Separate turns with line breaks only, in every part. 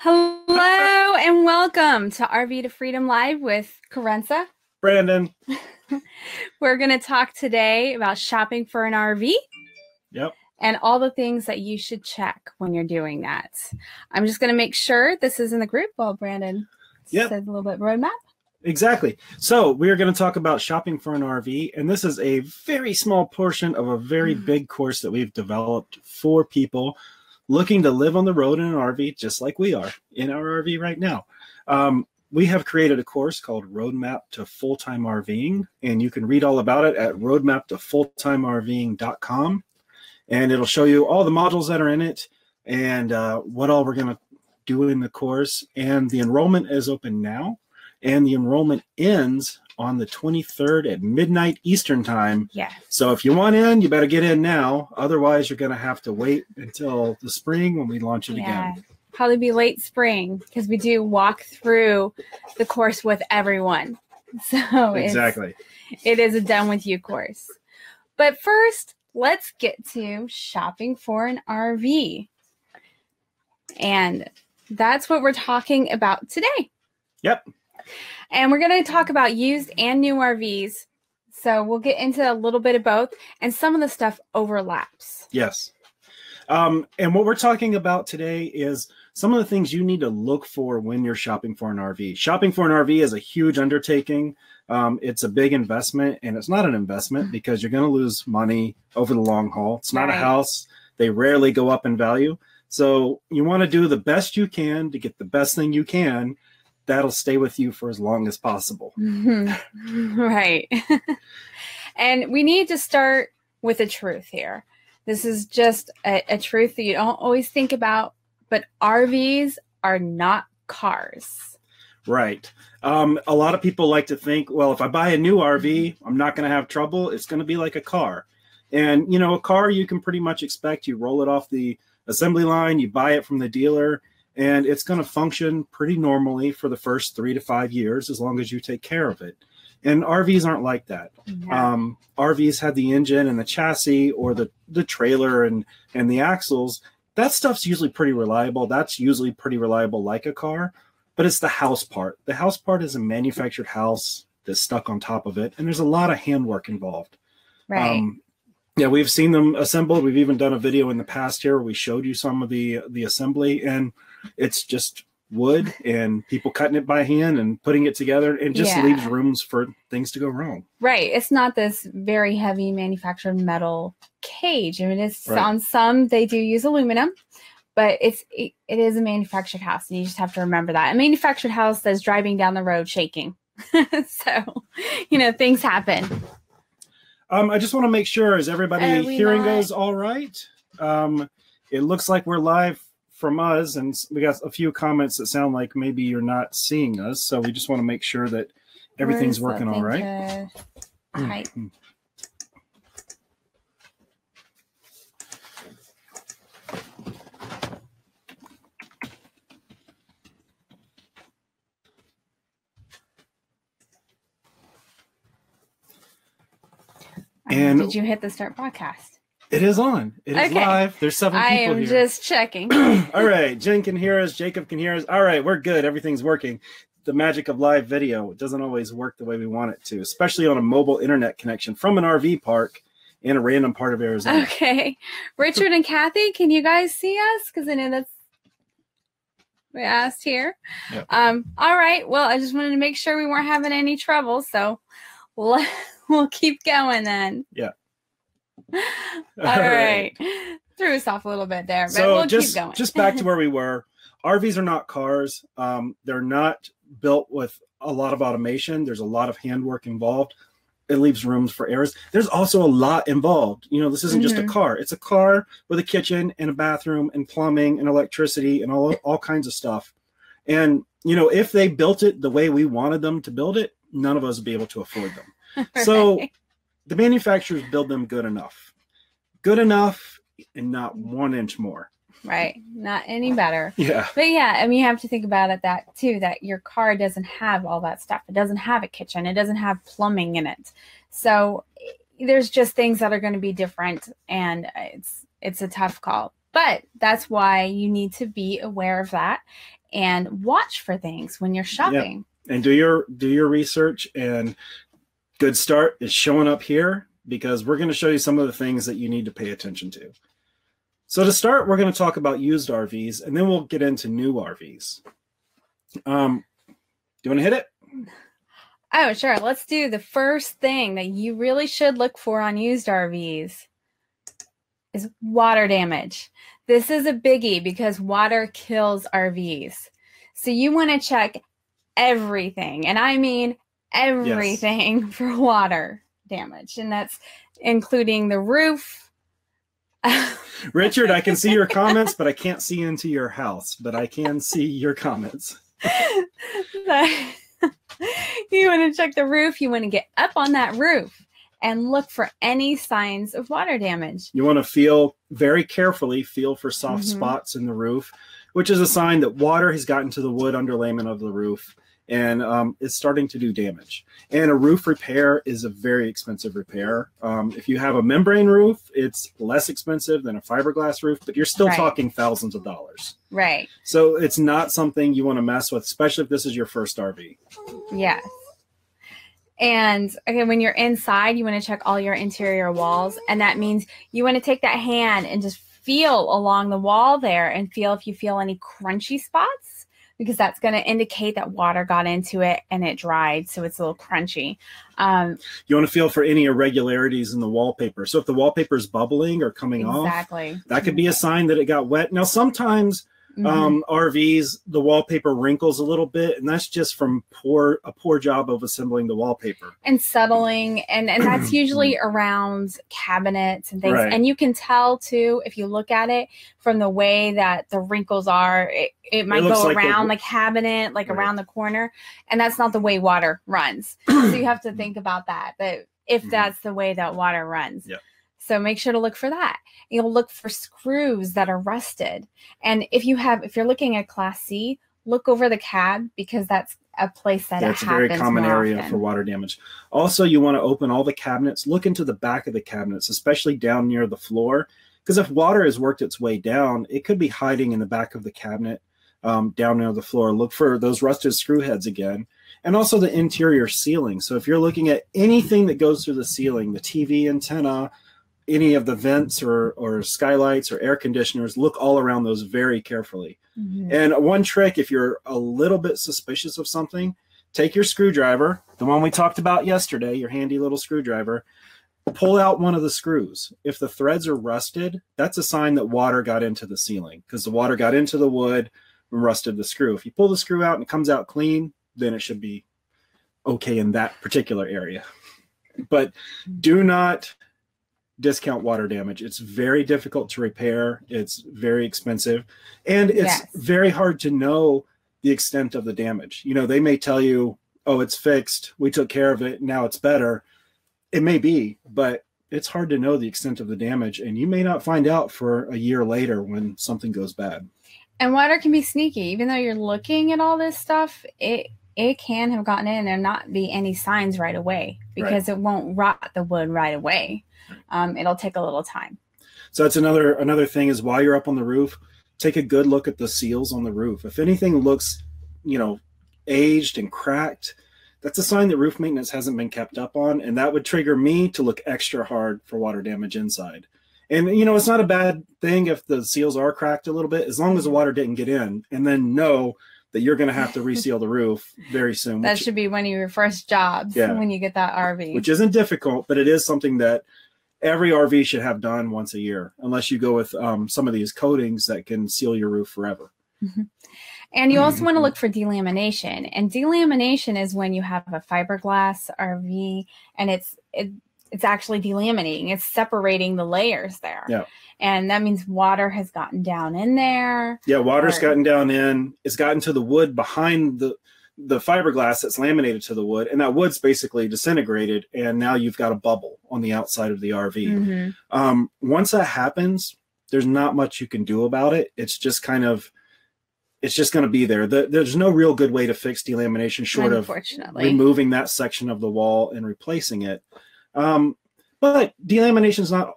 Hello and welcome to RV to Freedom Live with Carenza.
Brandon.
We're going to talk today about shopping for an RV.
Yep.
And all the things that you should check when you're doing that. I'm just going to make sure this is in the group while Brandon says a little bit roadmap.
Exactly. So we're going to talk about shopping for an RV, and this is a very small portion of a very big course that we've developed for people looking to live on the road in an RV, just like we are in our RV right now. We have created a course called Roadmap to Full-Time RVing, and you can read all about it at roadmaptofulltimerving.com. And it'll show you all the modules that are in it and what all we're going to do in the course. And the enrollment is open now. And the enrollment ends on the 23rd at midnight Eastern time.
Yeah.
So if you want in, you better get in now. Otherwise, you're going to have to wait until the spring when we launch it again.
Probably be late spring because we do walk through the course with everyone. So
exactly.
It is a done with you course. But first, let's get to shopping for an RV. And that's what we're talking about today.
Yep.
And we're going to talk about used and new RVs. So we'll get into a little bit of both. And some of the stuff overlaps.
Yes. And what we're talking about today is some of the things you need to look for when you're shopping for an RV. Shopping for an RV is a huge undertaking. It's a big investment, and it's not an investment because you're going to lose money over the long haul. It's not a house. They rarely go up in value. So you want to do the best you can to get the best thing you can. That'll stay with you for as long as possible.
Right. And we need to start with a truth here. This is just a truth that you don't always think about, but RVs are not cars.
Right. A lot of people like to think, well, if I buy a new RV, I'm not going to have trouble. It's going to be like a car. And, you know, a car you can pretty much expect. You roll it off the assembly line, you buy it from the dealer, and it's going to function pretty normally for the first 3 to 5 years as long as you take care of it. And RVs aren't like that. No. RVs have the engine and the chassis or the trailer and the axles. That stuff's usually pretty reliable. That's usually pretty reliable like a car, but it's the house part. The house part is a manufactured house that's stuck on top of it, and there's a lot of handwork involved.
Right.
Yeah, we've seen them assembled. We've even done a video in the past here where we showed you some of the assembly, and it's just wood and people cutting it by hand and putting it together. It just leaves rooms for things to go wrong.
Right. It's not this very heavy manufactured metal cage. I mean, it's on some, they do use aluminum, but it is a manufactured house. And you just have to remember that. A manufactured house that's driving down the road shaking. So, you know, things happen.
I just want to make sure, is everybody hearing us all right? It looks like we're live from us, and we got a few comments that sound like maybe you're not seeing us. So we just want to make sure that everything's working all right.
Right. And did you hit the start broadcast?
It is on. It is live. There's 7 people here.
I am just checking.
All right. Jen can hear us. Jacob can hear us. All right. We're good. Everything's working. The magic of live video. It doesn't always work the way we want it to, especially on a mobile internet connection from an RV park in a random part of Arizona.
Okay. Richard and Kathy, can you guys see us? Because I know that's we asked here. Yep. All right. Well, I just wanted to make sure we weren't having any trouble. So we'll keep going then.
Yeah.
All right. Threw us off a little bit there, but we'll keep going.
Just back to where we were. RVs are not cars. They're not built with a lot of automation. There's a lot of handwork involved. It leaves rooms for errors. There's also a lot involved. You know, this isn't just a car. It's a car with a kitchen and a bathroom and plumbing and electricity and all kinds of stuff. And, you know, if they built it the way we wanted them to build it, none of us would be able to afford them. Right. So the manufacturers build them good enough and not 1 inch more.
Right. Not any better.
Yeah.
But yeah, I mean, you have to think about it that too, that your car doesn't have all that stuff. It doesn't have a kitchen. It doesn't have plumbing in it. So there's just things that are going to be different, and it's a tough call. But that's why you need to be aware of that and watch for things when you're shopping.
Yeah. And do your research. And good start is showing up here, because we're going to show you some of the things that you need to pay attention to. So to start, we're going to talk about used RVs, and then we'll get into new RVs. Do you want to hit it?
Oh, sure. Let's do the first thing that you really should look for on used RVs is water damage. This is a biggie because water kills RVs. So you want to check everything, and I mean everything, for water damage, and that's including the roof.
Richard, I can see your comments, but I can't see into your house, but I can see your comments.
You want to check the roof. You want to get up on that roof and look for any signs of water damage. You
want to very carefully feel for soft spots in the roof, which is a sign that water has gotten to the wood underlayment of the roof and it's starting to do damage. And a roof repair is a very expensive repair. If you have a membrane roof, it's less expensive than a fiberglass roof, but you're still talking thousands of dollars.
Right.
So it's not something you want to mess with, especially if this is your first RV.
Yes. And okay, when you're inside, you want to check all your interior walls. And that means you want to take that hand and just feel along the wall there and feel if you feel any crunchy spots, because that's going to indicate that water got into it and it dried. So it's a little crunchy.
You want to feel for any irregularities in the wallpaper. So if the wallpaper is bubbling or coming off, that could be a sign that it got wet. Now, sometimes RVs, the wallpaper wrinkles a little bit, and that's just from a poor job of assembling the wallpaper
and settling, and that's usually around cabinets and things.
Right.
And you can tell too if you look at it from the way that the wrinkles are. It might go around the cabinet, like around the corner, and that's not the way water runs. So you have to think about that. But if that's the way that water runs.
Yep.
So make sure to look for that. You'll look for screws that are rusted. And if you're looking at Class C, look over the cab, because that's a place that
that's a very common area for water damage. Also, you want to open all the cabinets, look into the back of the cabinets, especially down near the floor, because if water has worked its way down, it could be hiding in the back of the cabinet down near the floor. Look for those rusted screw heads again. And also the interior ceiling. So if you're looking at anything that goes through the ceiling, the TV antenna, any of the vents or skylights or air conditioners, look all around those very carefully. And one trick, if you're a little bit suspicious of something, take your screwdriver, the one we talked about yesterday, your handy little screwdriver, pull out one of the screws. If the threads are rusted, that's a sign that water got into the ceiling, because the water got into the wood and rusted the screw. If you pull the screw out and it comes out clean, then it should be okay in that particular area. But do not discount water damage. It's very difficult to repair. It's very expensive, and it's very hard to know the extent of the damage. You know, they may tell you, oh, it's fixed, we took care of it, now it's better. It may be, but it's hard to know the extent of the damage, and you may not find out for a year later when something goes bad.
And water can be sneaky. Even though you're looking at all this stuff, it can have gotten in and not be any signs right away, because it won't rot the wood right away. It'll take a little time.
So that's another thing is, while you're up on the roof, take a good look at the seals on the roof. If anything looks, aged and cracked, that's a sign that roof maintenance hasn't been kept up on, and that would trigger me to look extra hard for water damage inside. And, it's not a bad thing if the seals are cracked a little bit, as long as the water didn't get in, and then know that you're going to have to reseal the roof very soon.
That should be one of your first jobs when you get that RV. Which
isn't difficult, but it is something that every RV should have done once a year, unless you go with some of these coatings that can seal your roof forever.
And you also want to look for delamination. And delamination is when you have a fiberglass RV and it's actually delaminating. It's separating the layers there. Yeah. And that means water has gotten down in there. Yeah, water's gotten down in. It's gotten to the wood behind the fiberglass that's laminated to the wood. And that wood's basically disintegrated. And now you've got a bubble on the outside of the RV. Once that happens, there's not much you can do about it. It's just kind of... it's just going to be there. There's no real good way to fix delamination short of removing that section of the wall and replacing it. But delamination is not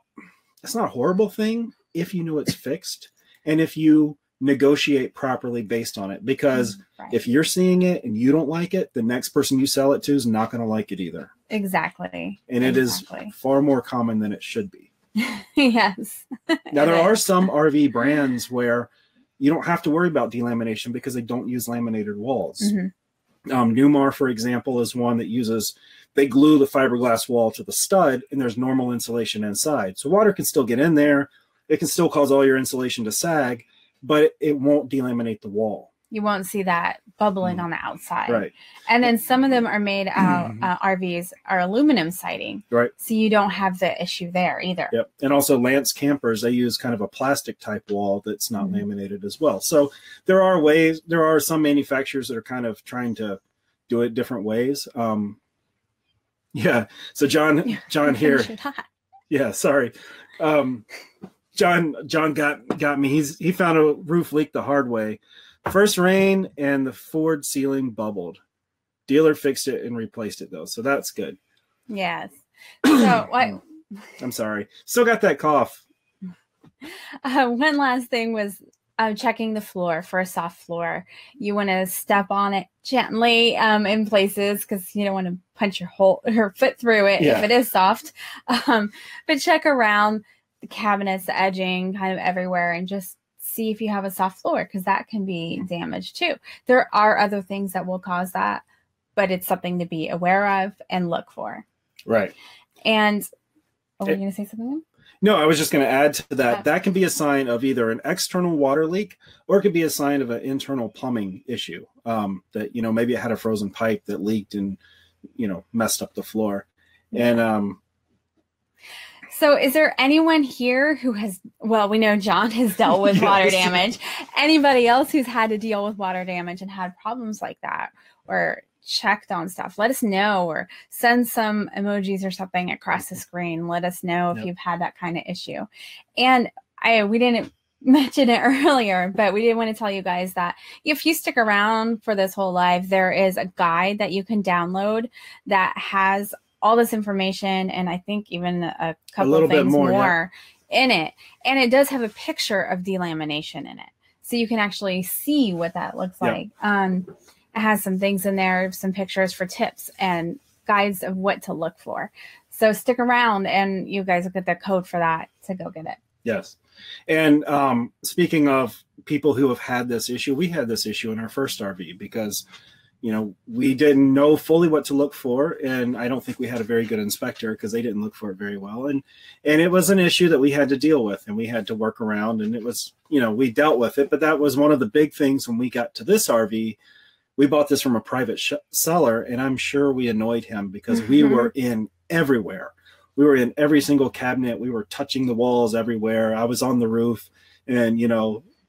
a horrible thing if you know it's fixed. And if you
negotiate properly based on it, because if you're seeing it and you don't like it, the next person you sell it to is not going to like it either.
Exactly.
And it is far more common than it should be.
Yes.
Now, there are some RV brands where you don't have to worry about delamination because they don't use laminated walls. Newmar, for example, is one that they glue the fiberglass wall to the stud, and there's normal insulation inside. So water can still get in there. It can still cause all your insulation to sag, but it won't delaminate the wall.
You won't see that bubbling on the outside.
Right.
And then some of them are made out, RVs are aluminum siding.
Right.
So you don't have the issue there either.
Yep. And also Lance campers, they use kind of a plastic type wall that's not laminated as well. So there are some manufacturers that are kind of trying to do it different ways. Yeah. So John here. Yeah, sorry. John got me. He found a roof leak the hard way. First rain and the Ford ceiling bubbled. Dealer fixed it and replaced it though, so that's good.
Yes. So what?
I'm sorry. Still got that cough.
One last thing was checking the floor for a soft floor. You want to step on it gently in places because you don't want to punch your foot through it if it is soft. But check around the cabinets, the edging, kind of everywhere, and just see if you have a soft floor, because that can be damaged too. There are other things that will cause that, but it's something to be aware of and look for.
Right.
And were you going to say something?
No, I was just going to add to that. That can be a sign of either an external water leak, or it could be a sign of an internal plumbing issue. That, maybe it had a frozen pipe that leaked and, messed up the floor. And,
so is there anyone here who we know John has dealt with water damage. Anybody else who's had to deal with water damage and had problems like that, or checked on stuff, let us know, or send some emojis or something across the screen. Let us know if you've had that kind of issue. And we didn't mention it earlier, but we did want to tell you guys that if you stick around for this whole live, there is a guide that you can download that has all this information, and I think even a couple of things more in it. And it does have a picture of delamination in it, so you can actually see what that looks like. It has some things in there, some pictures for tips and guides of what to look for. So stick around, and you guys will get the code for that to go get it.
Yes. And speaking of people who have had this issue, we had this issue in our first RV because we didn't know fully what to look for, and I don't think we had a very good inspector because they didn't look for it very well. And it was an issue that we had to deal with, and we had to work around, and it was, we dealt with it. But that was one of the big things when we got to this RV. We bought this from a private seller, and I'm sure we annoyed him because we were in everywhere. We were in every single cabinet. We were touching the walls everywhere. I was on the roof, and,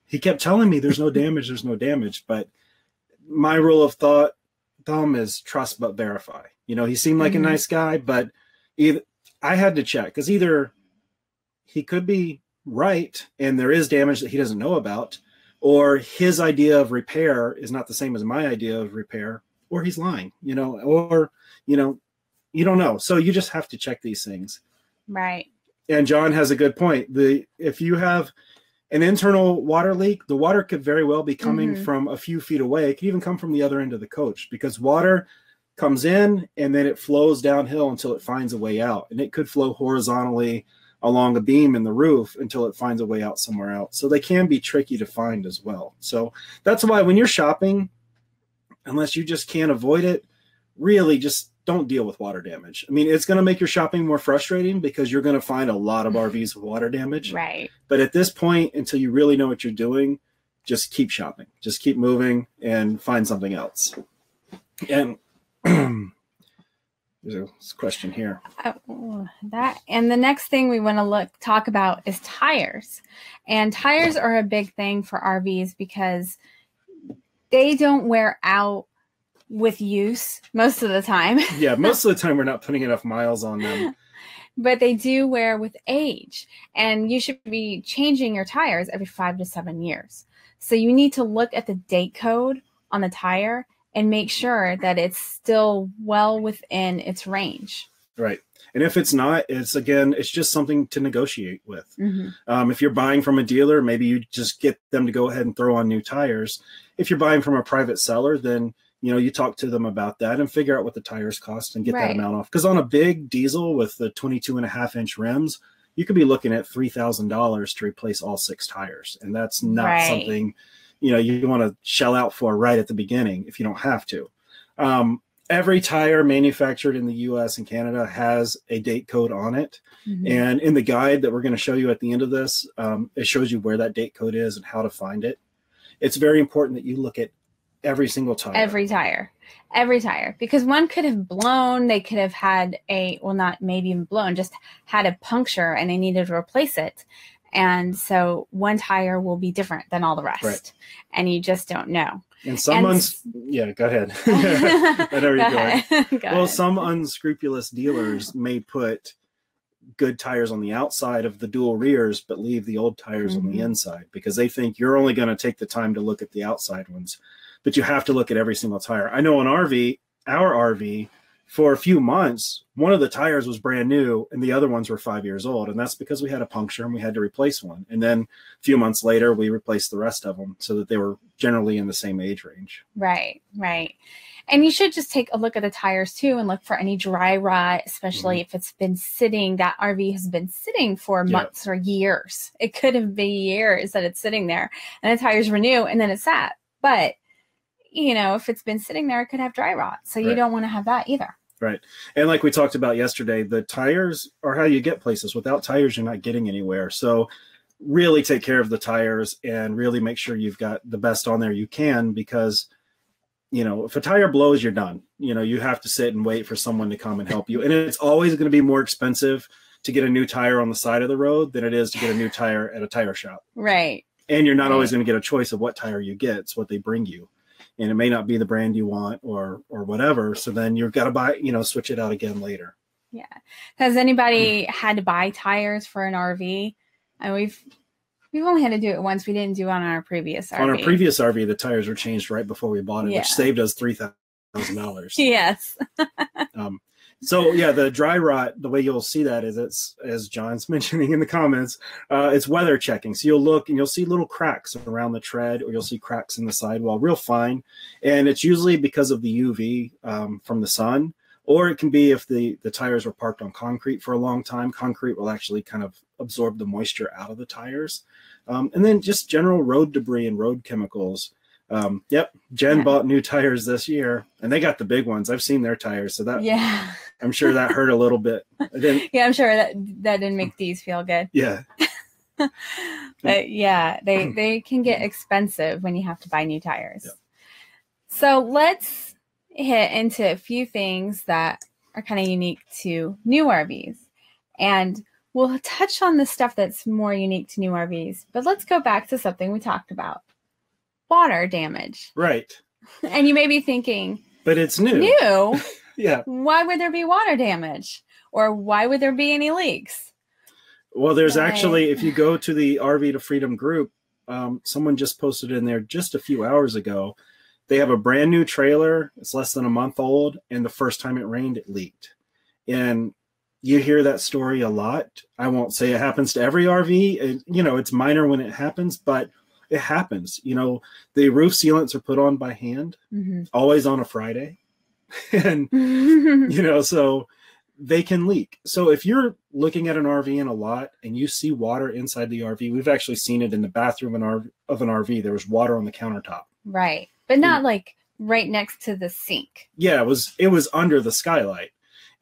he kept telling me there's no damage, there's no damage. But my rule of thumb is trust but verify. He seemed like a nice guy, but I had to check, because either he could be right and there is damage that he doesn't know about, or his idea of repair is not the same as my idea of repair, or he's lying, or, you don't know. So you just have to check these things. Right. And John has a good point. If you have an internal water leak, the water could very well be coming from a few feet away. It could even come from the other end of the coach, because water comes in and then it flows downhill until it finds a way out. And it could flow horizontally along a beam in the roof until it finds a way out somewhere else. So they can be tricky to find as well. So that's why when you're shopping, unless you just can't avoid it, really just don't deal with water damage. I mean, it's going to make your shopping more frustrating because you're going to find a lot of RVs with water damage. Right. But at this point, until you really know what you're doing, just keep shopping. Just keep moving and find something else. And there's a question here.
And the next thing we want to talk about is tires. And tires are a big thing for RVs because they don't wear out with use most of the time.
Yeah, most of the time we're not putting enough miles on them.
But they do wear with age. And you should be changing your tires every 5 to 7 years. So you need to look at the date code on the tire and make sure that it's still well within its range.
Right. And if it's not, it's just something to negotiate with. If you're buying from a dealer, maybe you just get them to go ahead and throw on new tires. If you're buying from a private seller, then, you talk to them about that and figure out what the tires cost and get that amount off. Because on a big diesel with the 22.5-inch rims, you could be looking at $3,000 to replace all 6 tires. And that's not something, you want to shell out for right at the beginning if you don't have to. Every tire manufactured in the US and Canada has a date code on it. And in the guide that we're going to show you at the end of this, it shows you where that date code is and how to find it. It's very important that you look at every single tire. Every
tire. Because one could have blown, they could have had not maybe even blown, just had a puncture and they needed to replace it. And so one tire will be different than all the rest. And you just don't know.
And go ahead. I know you're going. Some unscrupulous dealers may put good tires on the outside of the dual rears, but leave the old tires on the inside because they think you're only going to take the time to look at the outside ones. But you have to look at every single tire. I know on our RV, for a few months, one of the tires was brand new and the other ones were 5 years old. And that's because we had a puncture and we had to replace one. And then a few months later, we replaced the rest of them so that they were generally in the same age range.
Right. And you should just take a look at the tires too and look for any dry rot, especially if it's been sitting, that RV has been sitting for months or years. It could have been years that it's sitting there and the tires were new and then it sat. But if it's been sitting there, it could have dry rot. So you don't want to have that either.
Right. And like we talked about yesterday, the tires are how you get places. Without tires, you're not getting anywhere. So really take care of the tires and really make sure you've got the best on there you can, because, if a tire blows, you're done. You have to sit and wait for someone to come and help you. And it's always going to be more expensive to get a new tire on the side of the road than it is to get a new tire at a tire shop.
Right.
And you're not always going to get a choice of what tire you get. It's what they bring you. And it may not be the brand you want or whatever. So then you've got to buy, switch it out again later.
Yeah. Has anybody had to buy tires for an RV? And we've only had to do it once. We didn't do it on our previous RV.
On our previous RV, the tires were changed right before we bought it, which saved us $3,000.
Yes.
So yeah, the dry rot, the way you'll see that is it's, as John's mentioning in the comments, it's weather checking. So you'll look and you'll see little cracks around the tread, or you'll see cracks in the sidewall, real fine. And it's usually because of the UV from the sun, or it can be if the tires were parked on concrete for a long time. Concrete will actually kind of absorb the moisture out of the tires. And then just general road debris and road chemicals. Jen bought new tires this year and they got the big ones. I've seen their tires. So that, I'm sure that hurt a little bit.
I'm sure that didn't make these feel good.
Yeah.
But they can get expensive when you have to buy new tires. Yep. So let's hit into a few things that are kind of unique to new RVs. And we'll touch on the stuff that's more unique to new RVs. But let's go back to something we talked about. Water damage.
Right.
And you may be thinking,
but it's new. Yeah.
Why would there be water damage? Or why would there be any leaks?
Well, there's actually, if you go to the RV to Freedom group, someone just posted in there just a few hours ago. They have a brand new trailer. It's less than a month old. And the first time it rained, it leaked. And you hear that story a lot. I won't say it happens to every RV. It's minor when it happens, but it happens. The roof sealants are put on by hand, always on a Friday. And, so they can leak. So if you're looking at an RV in a lot and you see water inside the RV, we've actually seen it in the bathroom of an RV. There was water on the countertop. Right.
But not like right next to the sink.
Yeah, it was under the skylight.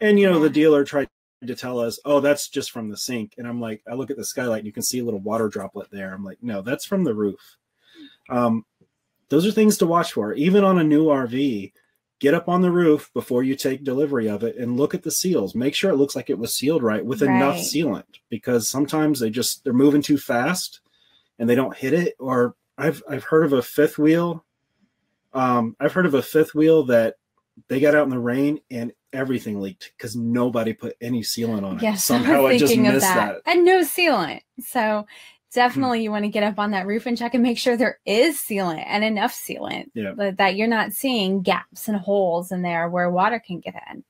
And, the dealer tried to tell us, oh, that's just from the sink. And I'm like, I look at the skylight and you can see a little water droplet there. I'm like, no, that's from the roof. Those are things to watch for. Even on a new RV, get up on the roof before you take delivery of it and look at the seals. Make sure it looks like it was sealed right with enough sealant, because sometimes they're moving too fast and they don't hit it. Or I've heard of a fifth wheel. That they got out in the rain and everything leaked because nobody put any sealant on it.
Yes,
somehow I just missed that.
And no sealant. So definitely you want to get up on that roof and check and make sure there is sealant and enough sealant that you're not seeing gaps and holes in there where water can get in.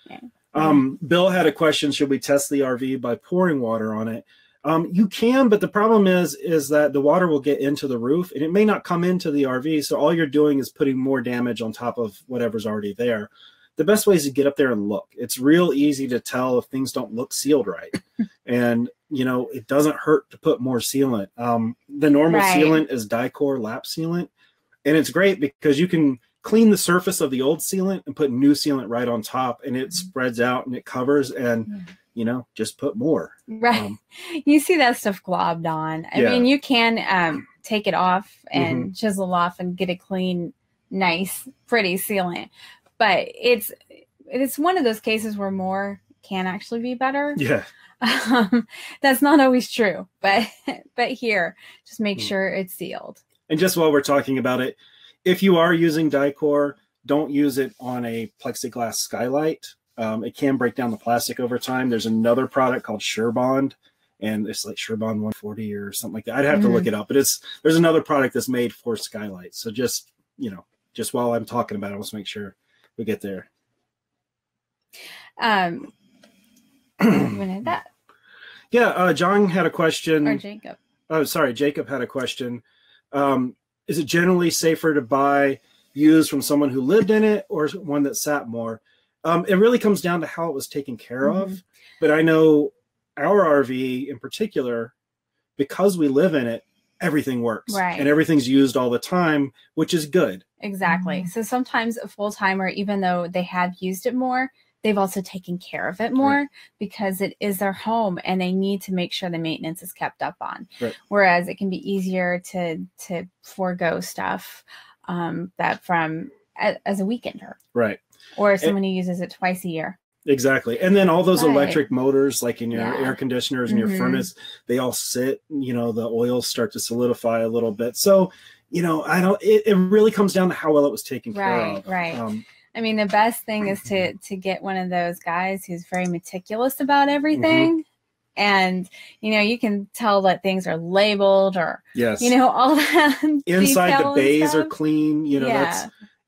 Yeah.
Bill had a question: should we test the RV by pouring water on it? You can, but the problem is that the water will get into the roof, and it may not come into the RV. So all you're doing is putting more damage on top of whatever's already there. The best way is to get up there and look. It's real easy to tell if things don't look sealed right, and it doesn't hurt to put more sealant. The normal sealant is Dicor lap sealant, and it's great because you can clean the surface of the old sealant and put new sealant right on top, and it spreads out and it covers, and just put more.
Right. You see that stuff globbed on. I mean, you can take it off and chisel off and get a clean, nice, pretty sealant. But it's one of those cases where more can actually be better.
Yeah.
That's not always true, but here, just make sure it's sealed.
And just while we're talking about it, if you are using Dicor, don't use it on a plexiglass skylight. It can break down the plastic over time. There's another product called SureBond, and it's like SureBond 140 or something like that. I'd have to look it up, but there's another product that's made for skylights. So just while I'm talking about it, let's make sure we get there.
That.
Yeah, John had a question.
Or Jacob.
Oh, sorry, Jacob had a question. Is it generally safer to buy used from someone who lived in it or one that sat more? It really comes down to how it was taken care of. But I know our RV in particular, because we live in it, everything works.
Right.
And everything's used all the time, which is good.
Exactly. So sometimes a full-timer, even though they have used it more, they've also taken care of it more because it is their home and they need to make sure the maintenance is kept up on.
Right.
Whereas it can be easier to forego stuff that from as a weekender.
Right.
Or someone who uses it twice a year.
Exactly. And then all those electric motors, like in your air conditioners and your furnace, they all sit, the oils start to solidify a little bit. So, it really comes down to how well it was taken care of.
Right. I mean, the best thing is to get one of those guys who's very meticulous about everything. And, you can tell that things are labeled or, all that.
Inside the bays are clean,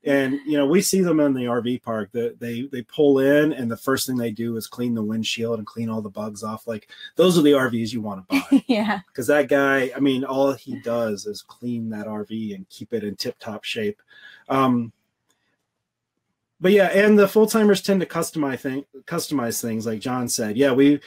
and, we see them in the RV park that they pull in and the first thing they do is clean the windshield and clean all the bugs off. Like those are the RVs you want to buy.
Yeah.
Because that guy, all he does is clean that RV and keep it in tip top shape. But yeah, and the full timers tend to customize things like John said. Yeah, we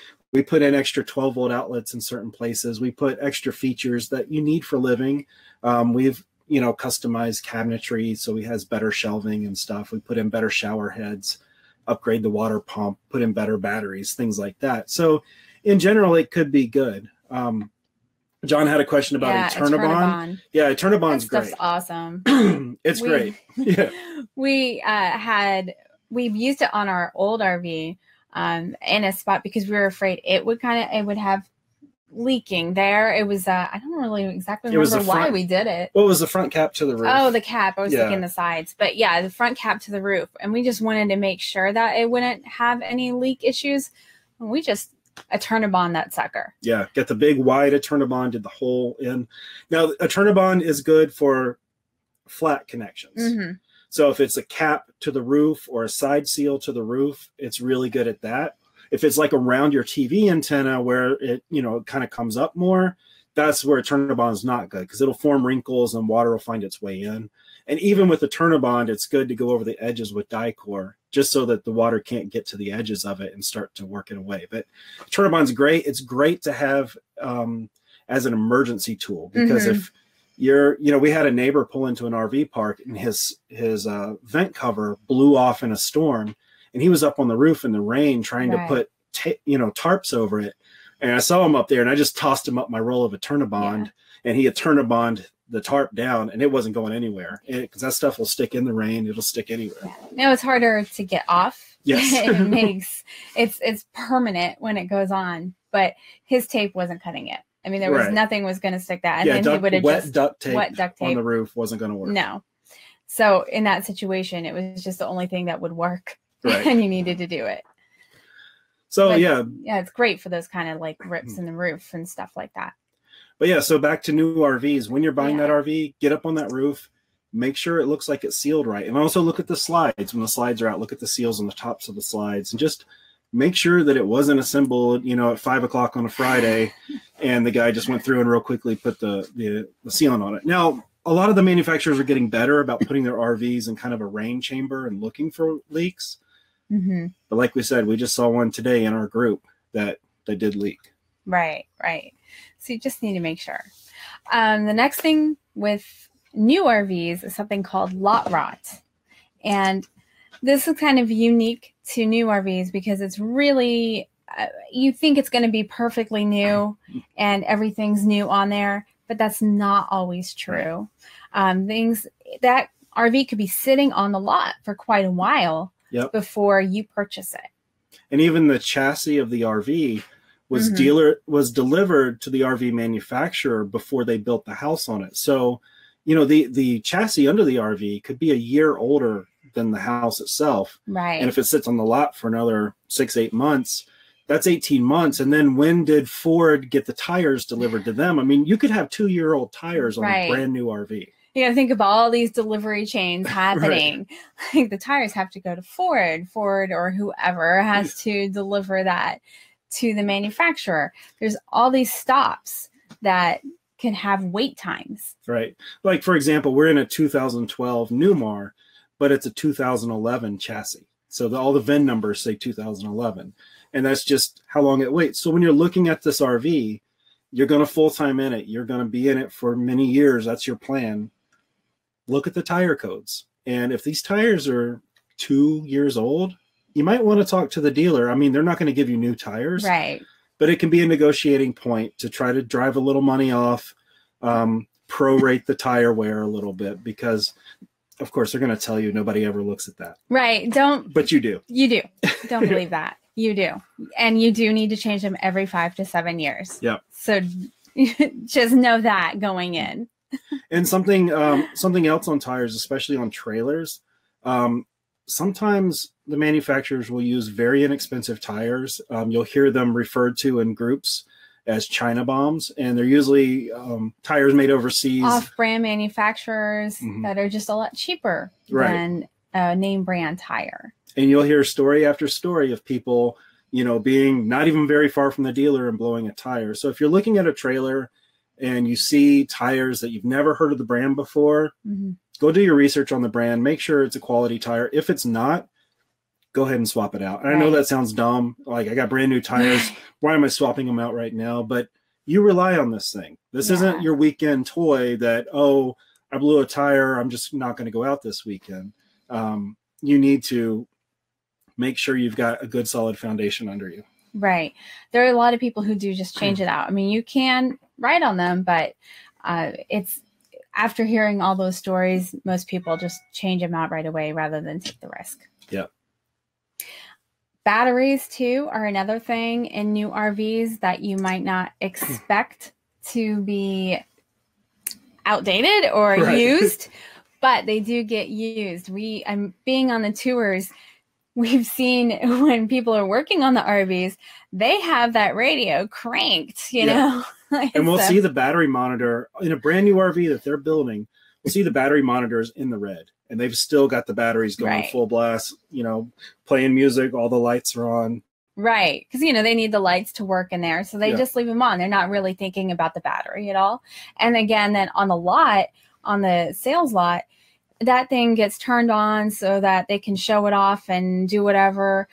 put in extra 12-volt outlets in certain places. We put extra features that you need for living. We've customized cabinetry so he has better shelving and stuff. We put in better shower heads, upgrade the water pump, put in better batteries, things like that. So in general, it could be good. John had a question about Eternabond. Yeah, Eternabond's great.
That's awesome.
It's great. Yeah.
We've used it on our old RV in a spot because we were afraid it would have leaking there. It was I don't really exactly remember why we did it.
What was the front cap to the roof?
Oh, the cap. I was thinking the sides. But yeah, the front cap to the roof. And we just wanted to make sure that it wouldn't have any leak issues. And we just Eternabond that sucker.
Yeah, get the big wide Eternabond, did the hole in. Now, Eternabond is good for flat connections. So if it's a cap to the roof or a side seal to the roof, it's really good at that. If it's like around your TV antenna where it, it kind of comes up more, that's where Eternabond is not good because it'll form wrinkles and water will find its way in. And even with the Eternabond, it's good to go over the edges with Dicor just so that the water can't get to the edges of it and start to work it away. But Eternabond's great. It's great to have as an emergency tool because if you're, we had a neighbor pull into an RV park and his vent cover blew off in a storm and he was up on the roof in the rain trying to put, tarps over it. And I saw him up there and I just tossed him up my roll of Eternabond and he Eternabond the tarp down and it wasn't going anywhere because that stuff will stick in the rain. It'll stick anywhere.
No, it's harder to get off.
Yes.
it's permanent when it goes on, but his tape wasn't cutting it. I mean, there was nothing was going to stick that. And then he would have
wet duct tape on the roof wasn't going to work.
No. So in that situation, it was just the only thing that would work and you needed to do it.
So
but,
yeah,
it's great for those kind of like rips in the roof and stuff like that.
But yeah, so back to new RVs. When you're buying that RV, get up on that roof, make sure it looks like it's sealed right. And also look at the slides. When the slides are out, look at the seals on the tops of the slides and just make sure that it wasn't assembled, you know, at 5 o'clock on a Friday, and the guy just went through and real quickly put the sealant on it. Now, a lot of the manufacturers are getting better about putting their RVs in kind of a rain chamber and looking for leaks.
Mm-hmm.
But like we said, we just saw one today in our group that did leak.
Right. So you just need to make sure. The next thing with new RVs is something called lot rot. And this is kind of unique to new RVs because it's really, you think it's going to be perfectly new and everything's new on there, but that's not always true. Things that RV could be sitting on the lot for quite a while before you purchase it.
And even the chassis of the RV was delivered to the RV manufacturer before they built the house on it. So, you know, the chassis under the RV could be a year older than the house itself.
Right.
And if it sits on the lot for another 6-8 months, that's 18 months. And then when did Ford get the tires delivered to them? I mean, you could have 2-year-old tires on a brand new RV.
You got to think about all these delivery chains happening. Like the tires have to go to Ford or whoever has to deliver that to the manufacturer. There's all these stops that can have wait times.
Right. Like, for example, we're in a 2012 Newmar, but it's a 2011 chassis. So all the VIN numbers say 2011. And that's just how long it waits. So when you're looking at this RV, you're going to full-time in it. You're going to be in it for many years. That's your plan. Look at the tire codes. And if these tires are 2 years old, you might want to talk to the dealer. I mean, they're not going to give you new tires.
Right.
But it can be a negotiating point to try to drive a little money off, prorate the tire wear a little bit, because of course they're going to tell you nobody ever looks at that.
Right.
But you do.
You do. Don't believe that. You do. And you do need to change them every 5 to 7 years.
Yeah.
So just know that going in.
And something else on tires, especially on trailers, sometimes the manufacturers will use very inexpensive tires. You'll hear them referred to in groups as China bombs, and they're usually tires made overseas.
Off-brand manufacturers that are just a lot cheaper than a name brand tire.
And you'll hear story after story of people, you know, being not even very far from the dealer and blowing a tire. So if you're looking at a trailer and you see tires that you've never heard of the brand before, go do your research on the brand. Make sure it's a quality tire. If it's not, go ahead and swap it out. And I know that sounds dumb. Like, I got brand new tires. Why am I swapping them out right now? But you rely on this thing. This isn't your weekend toy that, oh, I blew a tire, I'm just not going to go out this weekend. You need to make sure you've got a good solid foundation under you.
Right. There are a lot of people who do just change it out. I mean, you can write on them, but it's after hearing all those stories, most people just change them out right away rather than take the risk.
Yeah.
Batteries, too, are another thing in new RVs that you might not expect to be outdated or used, but they do get used. I'm being on the tours. We've seen when people are working on the RVs, they have that radio cranked, you know.
And we'll see the battery monitor in a brand new RV that they're building. We'll see the battery monitors in the red, and they've still got the batteries going full blast, you know, playing music. All the lights are on.
Right. Because, you know, they need the lights to work in there. So they just leave them on. They're not really thinking about the battery at all. And again, then on the lot, on the sales lot, that thing gets turned on so that they can show it off and do whatever.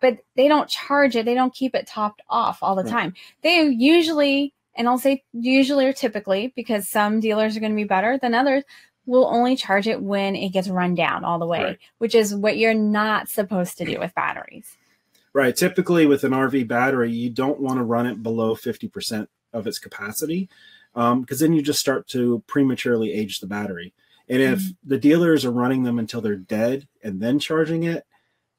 But they don't charge it. They don't keep it topped off all the time. They usually, and I'll say usually or typically, because some dealers are going to be better than others, will only charge it when it gets run down all the way, which is what you're not supposed to do with batteries.
Right. Typically with an RV battery, you don't want to run it below 50% of its capacity, because then you just start to prematurely age the battery. And if the dealers are running them until they're dead and then charging it,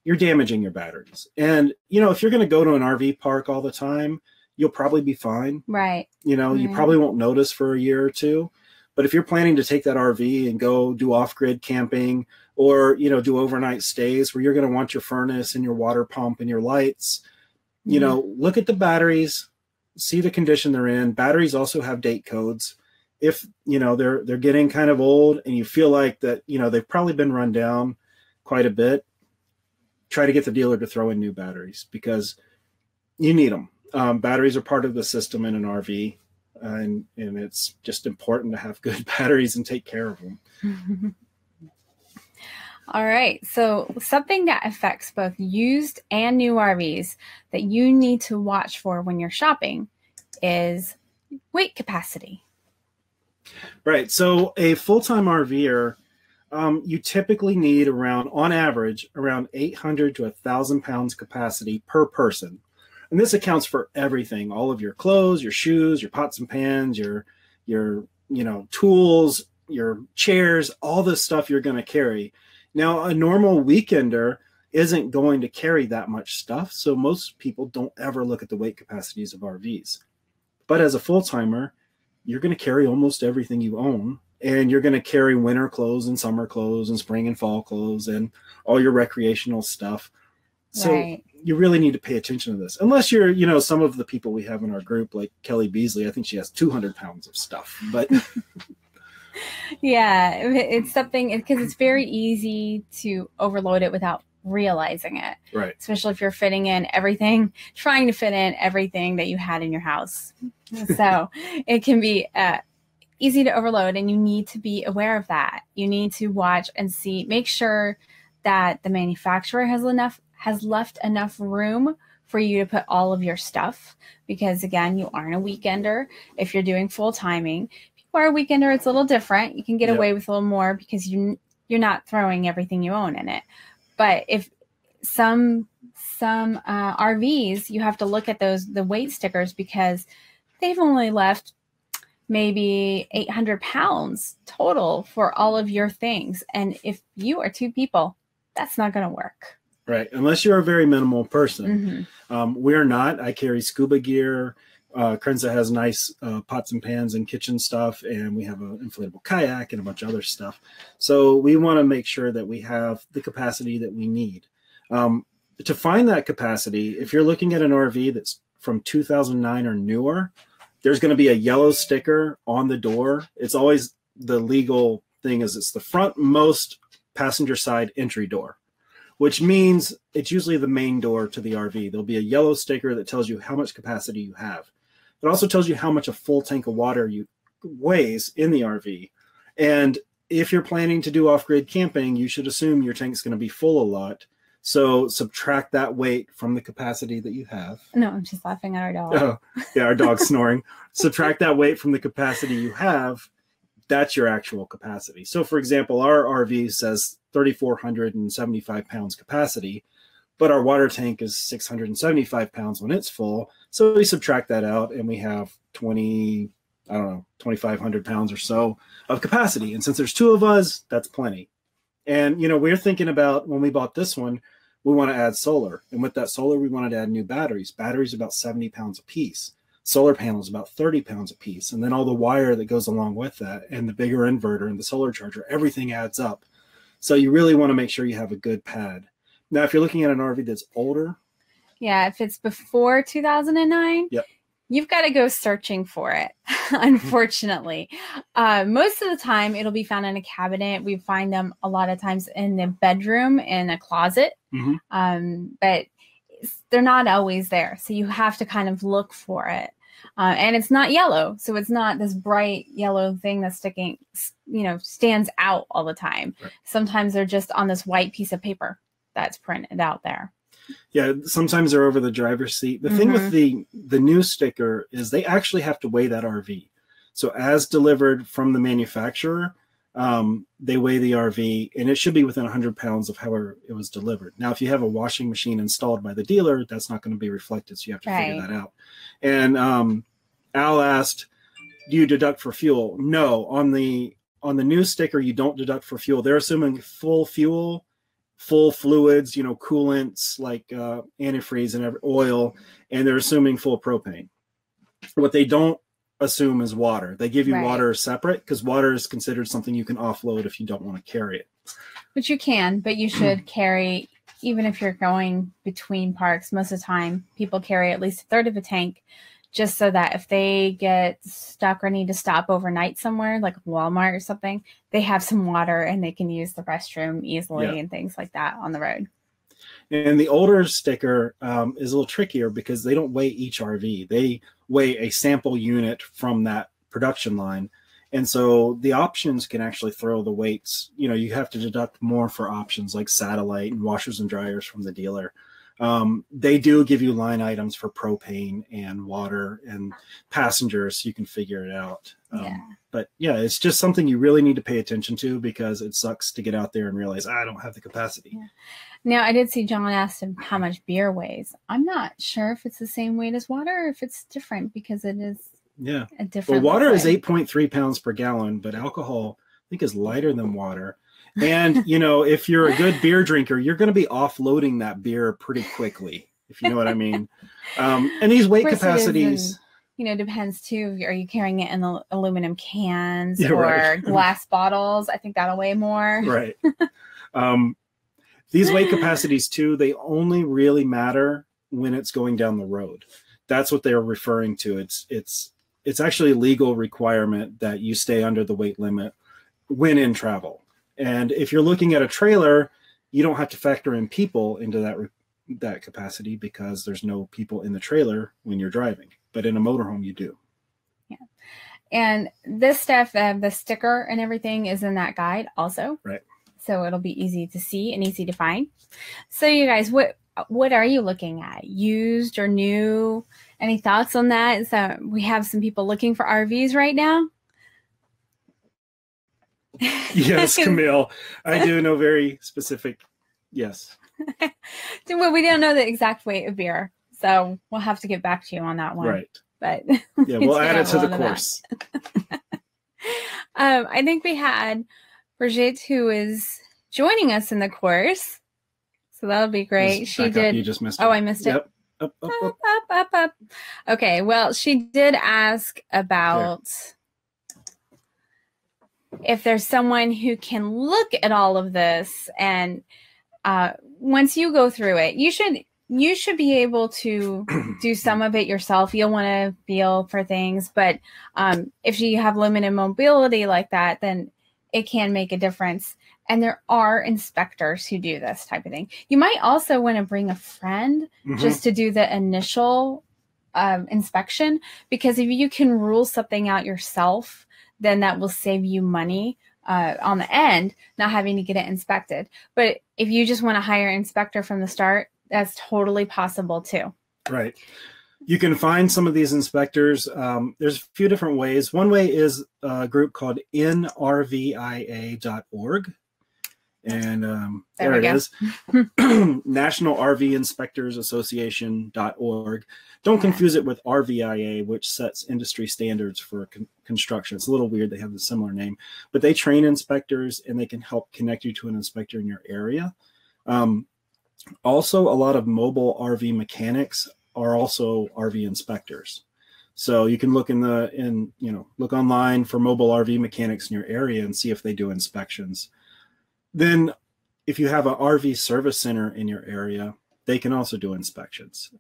you're damaging your batteries. And, you know, if you're going to go to an RV park all the time, you'll probably be fine.
Right.
You know, you probably won't notice for a year or two. But if you're planning to take that RV and go do off-grid camping, or, you know, do overnight stays where you're going to want your furnace and your water pump and your lights, you know, look at the batteries, see the condition they're in. Batteries also have date codes. If, you know, they're getting kind of old and you feel like that, you know, they've probably been run down quite a bit, try to get the dealer to throw in new batteries because you need them. Batteries are part of the system in an RV, and it's just important to have good batteries and take care of them.
All right. So something that affects both used and new RVs that you need to watch for when you're shopping is weight capacity.
Right. So a full-time RVer, you typically need on average, around 800 to 1,000 pounds capacity per person. And this accounts for everything, all of your clothes, your shoes, your pots and pans, your tools, your chairs, all this stuff you're going to carry. Now, a normal weekender isn't going to carry that much stuff, so most people don't ever look at the weight capacities of RVs. But as a full-timer, you're going to carry almost everything you own, and you're going to carry winter clothes and summer clothes and spring and fall clothes and all your recreational stuff. So you really need to pay attention to this. Unless you're, some of the people we have in our group, like Kelly Beasley, I think she has 200 pounds of stuff. But
yeah, it's something because it's very easy to overload it without realizing it.
Right.
Especially if you're trying to fit in everything that you had in your house. So it can be easy to overload, and you need to be aware of that. You need to watch and make sure that the manufacturer has left enough room for you to put all of your stuff, because again, you aren't a weekender. If you're doing full timing, if you are a weekender, it's a little different. You can get away with a little more because you're not throwing everything you own in it. But if some RVs, you have to look at the weight stickers because they've only left maybe 800 pounds total for all of your things. And if you are two people, that's not going to work.
Right. Unless you're a very minimal person. We're not. I carry scuba gear. Krenza has nice pots and pans and kitchen stuff, and we have an inflatable kayak and a bunch of other stuff. So we want to make sure that we have the capacity that we need. To find that capacity, if you're looking at an RV that's from 2009 or newer, there's going to be a yellow sticker on the door. It's always the legal thing is it's the frontmost passenger side entry door, which means it's usually the main door to the RV. There'll be a yellow sticker that tells you how much capacity you have. It also tells you how much a full tank of water weighs in the RV. And if you're planning to do off-grid camping, you should assume your tank's going to be full a lot. So subtract that weight from the capacity that you have.
No, I'm just laughing at our dog.
Oh, yeah, our dog's snoring. Subtract that weight from the capacity you have. That's your actual capacity. So, for example, our RV says 3,475 pounds capacity, but our water tank is 675 pounds when it's full. So we subtract that out and we have 2,500 pounds or so of capacity. And since there's two of us, that's plenty. And, we're thinking about when we bought this one, we want to add solar. And with that solar, we wanted to add new batteries. Batteries about 70 pounds a piece. Solar panels about 30 pounds a piece. And then all the wire that goes along with that and the bigger inverter and the solar charger, everything adds up. So you really want to make sure you have a good pad. Now, if you're looking at an RV that's older.
Yeah, if it's before 2009, you've got to go searching for it, unfortunately. Most of the time, it'll be found in a cabinet. We find them a lot of times in the bedroom, in a closet. But they're not always there. So you have to kind of look for it. And it's not yellow. So it's not this bright yellow thing that's sticking, stands out all the time. Right. Sometimes they're just on this white piece of paper that's printed out there.
Yeah, sometimes they're over the driver's seat. The thing with the new sticker is they actually have to weigh that RV. So as delivered from the manufacturer, they weigh the RV, and it should be within 100 pounds of however it was delivered. Now, if you have a washing machine installed by the dealer, that's not going to be reflected, so you have to figure that out. And Al asked, do you deduct for fuel? No, on the new sticker, you don't deduct for fuel. They're assuming full fuel, full fluids, coolants like antifreeze and oil, and they're assuming full propane. What they don't assume is water. They give you water separate because water is considered something you can offload if you don't want to carry it.
Which you can, but you should carry, even if you're going between parks, most of the time people carry at least a third of a tank, just so that if they get stuck or need to stop overnight somewhere, like Walmart or something, they have some water and they can use the restroom easily and things like that on the road.
And the older sticker is a little trickier because they don't weigh each RV. They weigh a sample unit from that production line. And so the options can actually throw the weights. You know, you have to deduct more for options like satellite and washers and dryers from the dealer. They do give you line items for propane and water and passengers, so you can figure it out. But yeah, it's just something you really need to pay attention to because it sucks to get out there and realize I don't have the capacity.
Yeah. Now, I did see John asked him how much beer weighs. I'm not sure if it's the same weight as water or if it's different because it is a different.
Well, water is 8.3 pounds per gallon, but alcohol, I think, is lighter than water. And, you know, if you're a good beer drinker, you're going to be offloading that beer pretty quickly, if you know what I mean. And these weight capacities,
you know, depends too. Are you carrying it in the aluminum cans or glass bottles? I think that'll weigh more. Right.
These weight capacities too, they only really matter when it's going down the road. That's what they're referring to. It's actually a legal requirement that you stay under the weight limit when in travel. And if you're looking at a trailer, you don't have to factor in people into that capacity because there's no people in the trailer when you're driving. But in a motorhome, you do.
Yeah. And this stuff, the sticker and everything is in that guide also.
Right.
So it'll be easy to see and easy to find. So you guys, what are you looking at? Used or new? Any thoughts on that? So we have some people looking for RVs right now.
Yes, Camille. I do know very specific. Yes.
Well, we don't know the exact weight of beer, so we'll have to get back to you on that one.
Right.
But
yeah, we'll add it to the course.
I think we had Brigitte, who is joining us in the course, so that'll be great. She did.
You just missed it.
Oh, I missed it.
Up.
Up. Okay. Well, she did ask about. There. If there's someone who can look at all of this and once you go through it, you should be able to do some of it yourself. You'll want to feel for things, but if you have limited mobility like that, then it can make a difference. And there are inspectors who do this type of thing. You might also want to bring a friend just to do the initial inspection, because if you can rule something out yourself, then that will save you money on the end, not having to get it inspected. But if you just want to hire an inspector from the start, that's totally possible too.
Right. You can find some of these inspectors. There's a few different ways. One way is a group called nrvia.org. And there it is. National RV Inspectors Association.org. Don't confuse it with RVIA, which sets industry standards for construction. It's a little weird. They have a similar name, but they train inspectors and they can help connect you to an inspector in your area. Also, a lot of mobile RV mechanics are also RV inspectors. So you can look look online for mobile RV mechanics in your area and see if they do inspections. Then if you have an RV service center in your area, they can also do inspections.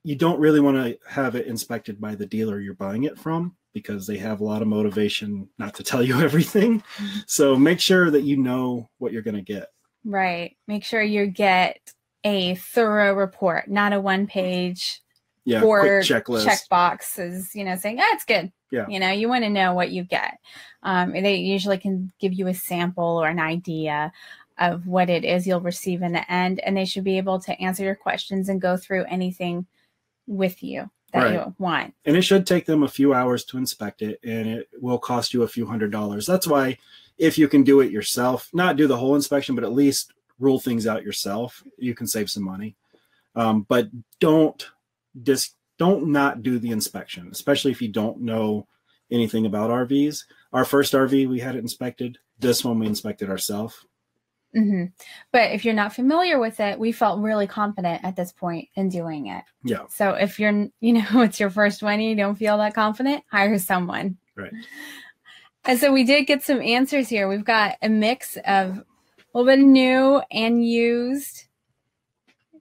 You don't really want to have it inspected by the dealer you're buying it from because they have a lot of motivation not to tell you everything. So make sure that you know what you're going to get.
Right. Make sure you get a thorough report, not a one-page
quick checklist.
Checkbox is, saying, it's good.
Yeah.
You want to know what you get. They usually can give you a sample or an idea of what it is you'll receive in the end, and they should be able to answer your questions and go through anything with you that you want.
And it should take them a few hours to inspect it, and it will cost you a few $100s. That's why if you can do it yourself, not do the whole inspection, but at least rule things out yourself, you can save some money. But don't not do the inspection, especially if you don't know anything about RVs. Our first RV, we had it inspected. This one we inspected ourselves.
But if you're not familiar with it, we felt really confident at this point in doing it.
Yeah.
So if you're, it's your first one, you don't feel that confident, hire someone.
Right.
And so we did get some answers here. We've got a mix of a little bit of new and used.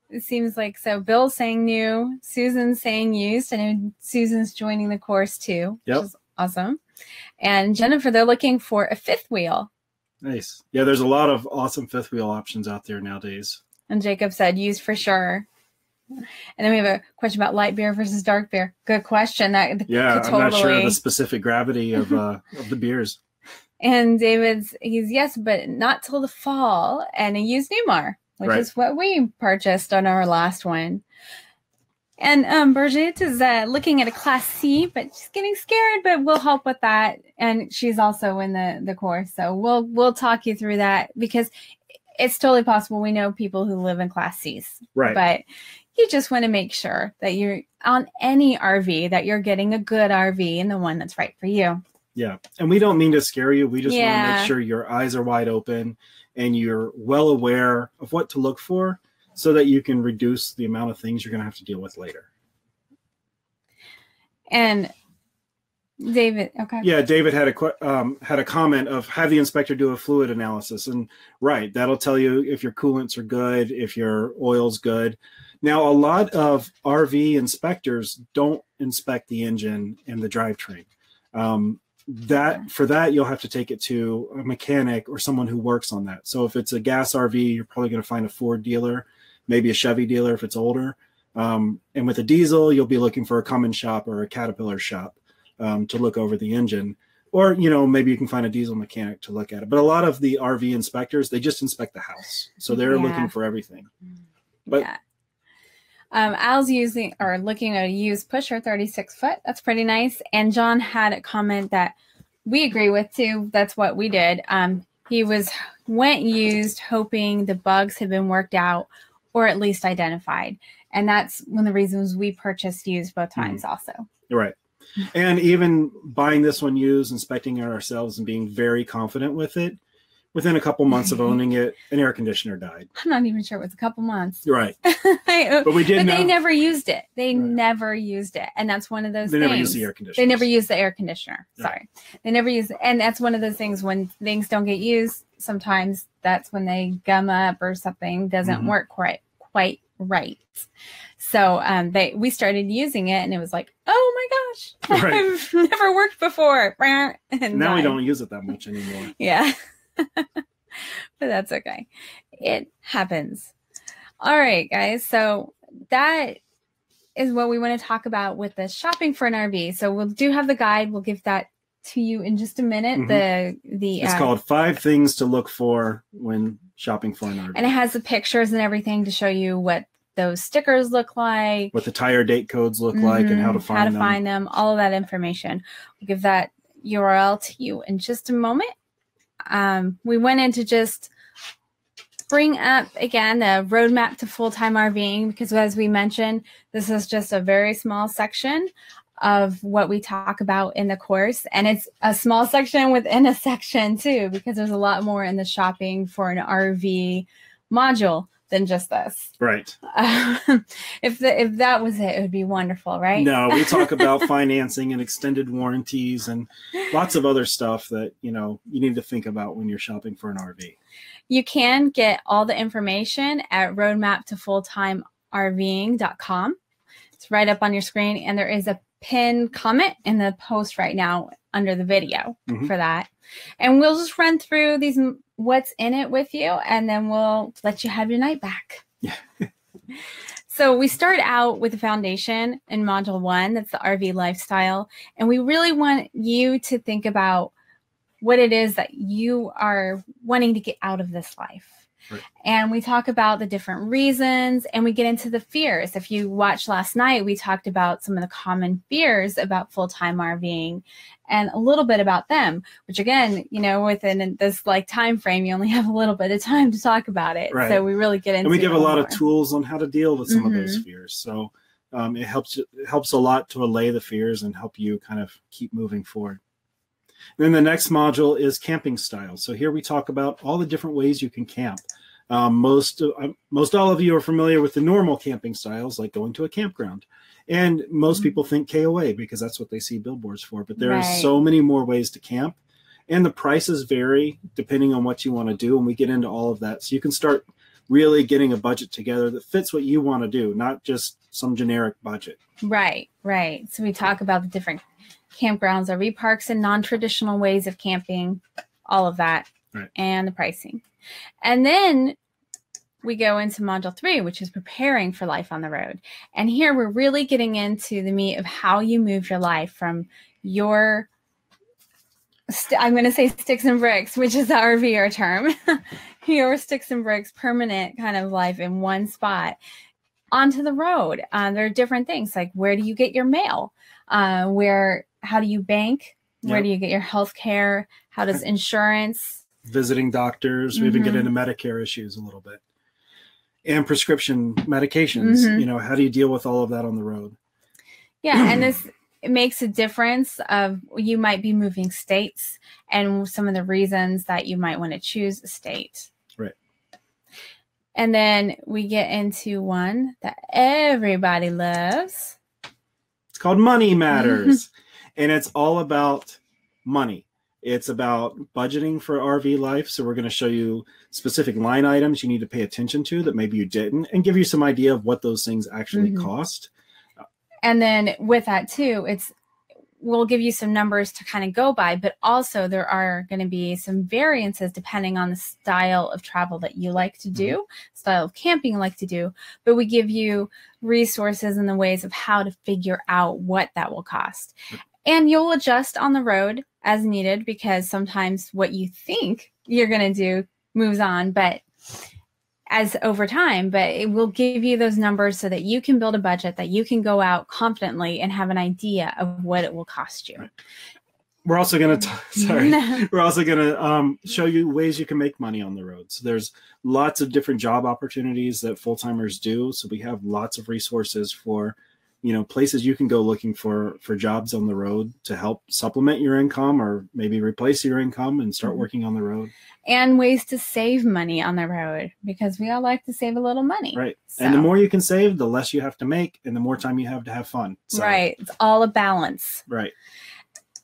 It seems like, so Bill's saying new, Susan's saying used, and Susan's joining the course too, which is awesome. And Jennifer, they're looking for a fifth wheel.
Nice. Yeah, there's a lot of awesome fifth wheel options out there nowadays.
And Jacob said, use for sure. And then we have a question about light beer versus dark beer. Good question. That could
I'm
totally...
not sure of the specific gravity of the beers.
And he's yes, but not till the fall. And he used Newmar, which is what we purchased on our last one. And Brigitte is looking at a Class C, but she's getting scared, but we'll help with that. And she's also in the course. So we'll talk you through that, because it's totally possible. We know people who live in Class Cs.
Right.
But you just want to make sure that you're on any RV, that you're getting a good RV and the one that's right for you.
Yeah. And we don't mean to scare you. We just want to make sure your eyes are wide open and you're well aware of what to look for, so that you can reduce the amount of things you're going to have to deal with later.
And David, okay.
Yeah, David had a comment of have the inspector do a fluid analysis. And right, that'll tell you if your coolants are good, if your oil's good. Now, a lot of RV inspectors don't inspect the engine and the drivetrain. For that, you'll have to take it to a mechanic or someone who works on that. So if it's a gas RV, you're probably going to find a Ford dealer, maybe a Chevy dealer if it's older. And with a diesel, you'll be looking for a Cummins shop or a Caterpillar shop to look over the engine. Or, maybe you can find a diesel mechanic to look at it. But a lot of the RV inspectors, they just inspect the house. So they're looking for everything. But
Al's looking at a used pusher, 36 foot. That's pretty nice. And John had a comment that we agree with too. That's what we did. He went used, hoping the bugs had been worked out or at least identified. And that's one of the reasons we purchased used both times also.
Right. And even buying this one used, inspecting it ourselves and being very confident with it, within a couple months of owning it, an air conditioner died.
I'm not even sure it was a couple months.
Right. But we did.
But they never used it. They never used it. And that's one of those things.
They never used the air conditioner.
They never used the air conditioner.
Yeah.
Sorry. They never used it. And that's one of those things when things don't get used, sometimes that's when they gum up or something doesn't work quite right. So we started using it and it was like, oh my gosh, I've never worked before. And
now we don't use it that much anymore.
Yeah. But that's okay. It happens. All right, guys. So that is what we want to talk about with the shopping for an RV. So we'll do have the guide. We'll give that to you in just a minute. It's
called 5 Things to Look For When Shopping for an RV.
And it has the pictures and everything to show you what those stickers look like,
what the tire date codes look like, and how to find them.
All of that information. We'll give that URL to you in just a moment. We went in to just bring up again the roadmap to full-time RVing, because as we mentioned, this is just a very small section of what we talk about in the course. And it's a small section within a section too, because there's a lot more in the shopping for an RV module than just this.
Right.
If that was it, it would be wonderful, right?
No, we talk about financing and extended warranties and lots of other stuff that, you need to think about when you're shopping for an RV.
You can get all the information at roadmaptofulltimerving.com. It's right up on your screen, and there is a pinned comment in the post right now under the video for that. And we'll just run through what's in it with you, and then we'll let you have your night back.
Yeah.
So we start out with the foundation in module 1. That's the RV lifestyle. And we really want you to think about what it is that you are wanting to get out of this life. Right. And we talk about the different reasons, and we get into the fears. If you watched last night, we talked about some of the common fears about full-time RVing and a little bit about them, which again, within this time frame, you only have a little bit of time to talk about it. Right. So we really get into it.
And we give a lot of tools on how to deal with some of those fears. So it helps a lot to allay the fears and help you kind of keep moving forward. And then the next module is camping style. So here we talk about all the different ways you can camp. Most all of you are familiar with the normal camping styles, like going to a campground. And most people think KOA because that's what they see billboards for. But there are so many more ways to camp. And the prices vary depending on what you want to do. And we get into all of that. So you can start really getting a budget together that fits what you want to do, not just some generic budget.
Right. So we talk about the different campgrounds, RV parks, and non-traditional ways of camping, all of that. and the pricing. And then we go into module 3, which is preparing for life on the road. And here we're really getting into the meat of how you move your life from your, I'm going to say sticks and bricks, which is the RVer term, your sticks and bricks permanent kind of life in one spot onto the road. There are different things like, where do you get your mail? How do you bank? Where do you get your health care? How does insurance? Visiting doctors. We even get into Medicare issues a little bit. And prescription medications. You know, how do you deal with all of that on the road? Yeah, and it makes a difference of, you might be moving states and some of the reasons that you might want to choose a state. Right. And then we get into one that everybody loves. It's called Money Matters. And it's all about money. It's about budgeting for RV life. So we're going to show you specific line items you need to pay attention to that maybe you didn't, and give you some idea of what those things actually cost. And then with that too, we'll give you some numbers to kind of go by, but also there are going to be some variances depending on the style of travel that you like to do, style of camping you like to do, but we give you resources and the ways of how to figure out what that will cost. And you'll adjust on the road as needed, because sometimes what you think you're going to do moves on, but as over time, but it will give you those numbers so that you can build a budget that you can go out confidently and have an idea of what it will cost you. We're also going to, we're also going to show you ways you can make money on the road. So there's lots of different job opportunities that full-timers do. So we have lots of resources for, you know, places you can go looking for jobs on the road to help supplement your income or maybe replace your income and start working on the road. And ways to save money on the road, because we all like to save a little money. Right. So. And the more you can save, the less you have to make and the more time you have to have fun. So. Right. It's all a balance. Right.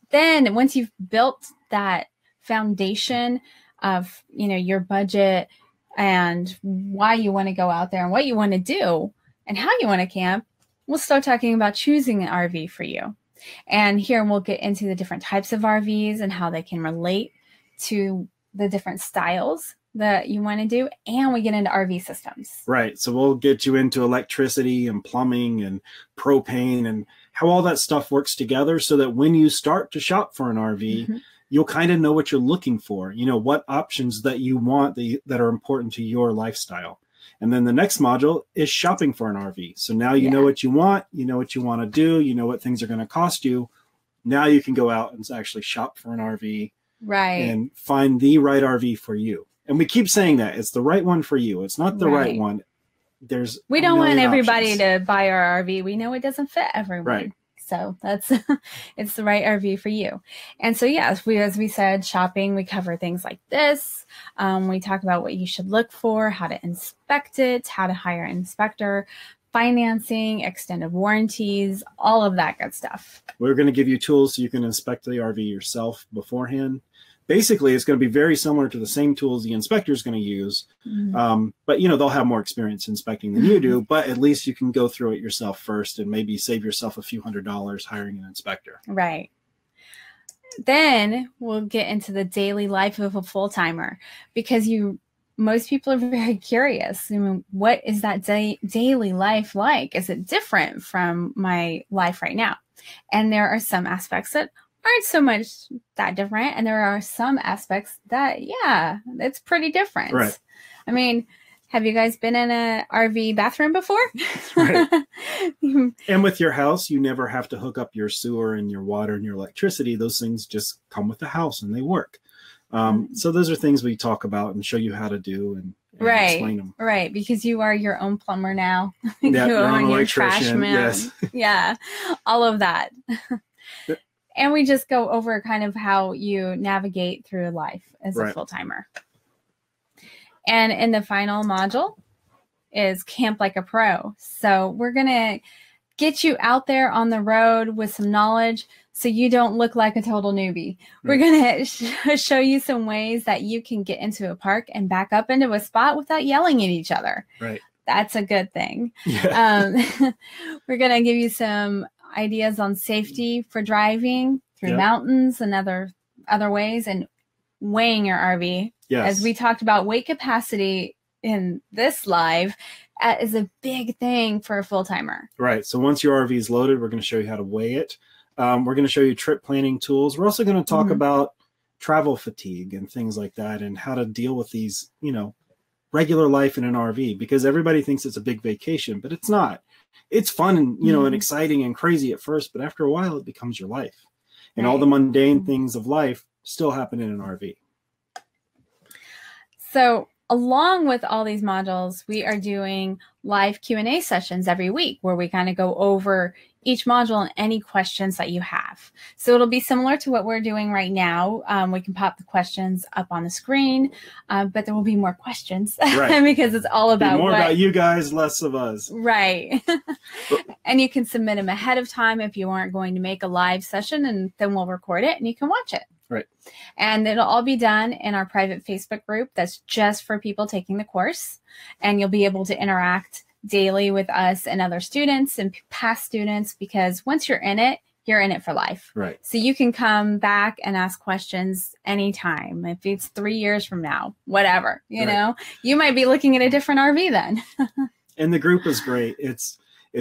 Then once you've built that foundation of, you know, your budget and why you want to go out there and what you want to do and how you want to camp, we'll start talking about choosing an RV for you. And here we'll get into the different types of RVs and how they can relate to the different styles that you want to do. And we get into RV systems. Right. So we'll get you into electricity and plumbing and propane and how all that stuff works together so that when you start to shop for an RV, you'll kind of know what you're looking for, you know, what options that you want that are important to your lifestyle. And then the next module is shopping for an RV. So now you know what you want, you know what you want to do, you know what things are going to cost you. Now you can go out and actually shop for an RV, right, and find the right RV for you. And we keep saying that it's the right one for you. It's not the right one. We don't want everybody to buy our RV. We know it doesn't fit everyone. Right. So that's, it's the right RV for you. And so, yes, as we said, shopping, we cover things like this. We talk about what you should look for, how to inspect it, how to hire an inspector, financing, extended warranties, all of that good stuff. We're going to give you tools so you can inspect the RV yourself beforehand. Basically, it's going to be very similar to the same tools the inspector is going to use. But, you know, they'll have more experience inspecting than you do, but at least you can go through it yourself first and maybe save yourself a few $100s hiring an inspector. Right. Then we'll get into the daily life of a full-timer, because most people are very curious. I mean, what is that daily life like? Is it different from my life right now? And there are some aspects that aren't so much that different, and there are some aspects that, yeah, it's pretty different. Right. I mean, have you guys been in an RV bathroom before? Right. And with your house, you never have to hook up your sewer and your water and your electricity. Those things just come with the house and they work. So those are things we talk about and show you how to do and explain them. Right, because you are your own plumber now. Yeah, you own your trash man. Yes. Yeah, all of that. And we just go over kind of how you navigate through life as a full-timer. And in the final module is Camp Like a Pro. So we're going to get you out there on the road with some knowledge so you don't look like a total newbie. We're going to show you some ways that you can get into a park and back up into a spot without yelling at each other. Right. That's a good thing. Yeah. We're going to give you some ideas on safety for driving through mountains and other ways, and weighing your RV. As we talked about, weight capacity in this live is a big thing for a full-timer.
Right. So once your RV is loaded, we're going to show you how to weigh it. We're going to show you trip planning tools. We're also going to talk about travel fatigue and things like that, and how to deal with these, you know, regular life in an RV, because everybody thinks it's a big vacation, but it's not. It's fun and, you know, and exciting and crazy at first, but after a while it becomes your life. And all the mundane things of life still happen in an RV.
So along with all these modules, we are doing live Q&A sessions every week where we kind of go over each module and any questions that you have. So it'll be similar to what we're doing right now. We can pop the questions up on the screen, but there will be more questions because it's all about
more about you guys, less of us.
Right. And you can submit them ahead of time if you aren't going to make a live session, and then we'll record it and you can watch it.
Right.
And it'll all be done in our private Facebook group that's just for people taking the course. And you'll be able to interact daily with us and other students and past students, because once you're in it for life.
Right.
So you can come back and ask questions anytime. If it's 3 years from now, whatever, you know, you might be looking at a different RV then.
And the group is great. It's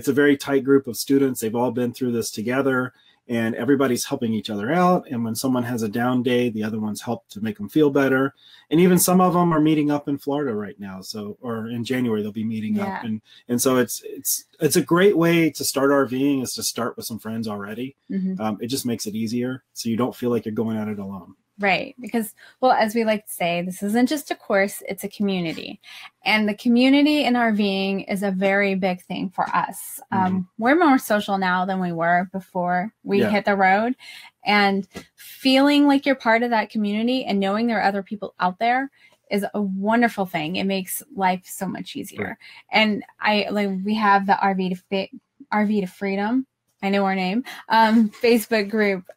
a very tight group of students. They've all been through this together, and everybody's helping each other out. And when someone has a down day, the other ones help to make them feel better. And even some of them are meeting up in Florida right now. So, or in January, they'll be meeting up. And so it's a great way to start RVing, is to start with some friends already. It just makes it easier, so you don't feel like you're going at it alone.
Right. Because, well, as we like to say, this isn't just a course, it's a community. And the community in RVing is a very big thing for us. We're more social now than we were before we hit the road. And feeling like you're part of that community and knowing there are other people out there is a wonderful thing. It makes life so much easier. And we have the RV to Freedom, I know our name, Facebook group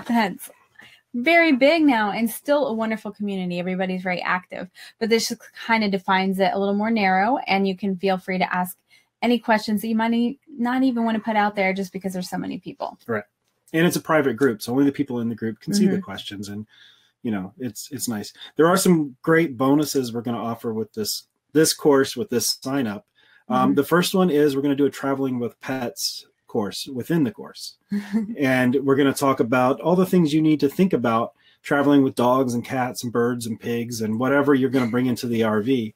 that's very big now and still a wonderful community. Everybody's very active, but this just kind of defines it a little more narrow, and you can feel free to ask any questions that you might not even want to put out there just because there's so many people.
Right. And it's a private group, so only the people in the group can see the questions, and you know, it's nice. There are some great bonuses we're going to offer with this course, with this sign up. The first one is we're going to do a traveling with pets course within the course. And we're going to talk about all the things you need to think about traveling with dogs and cats and birds and pigs and whatever you're going to bring into the RV.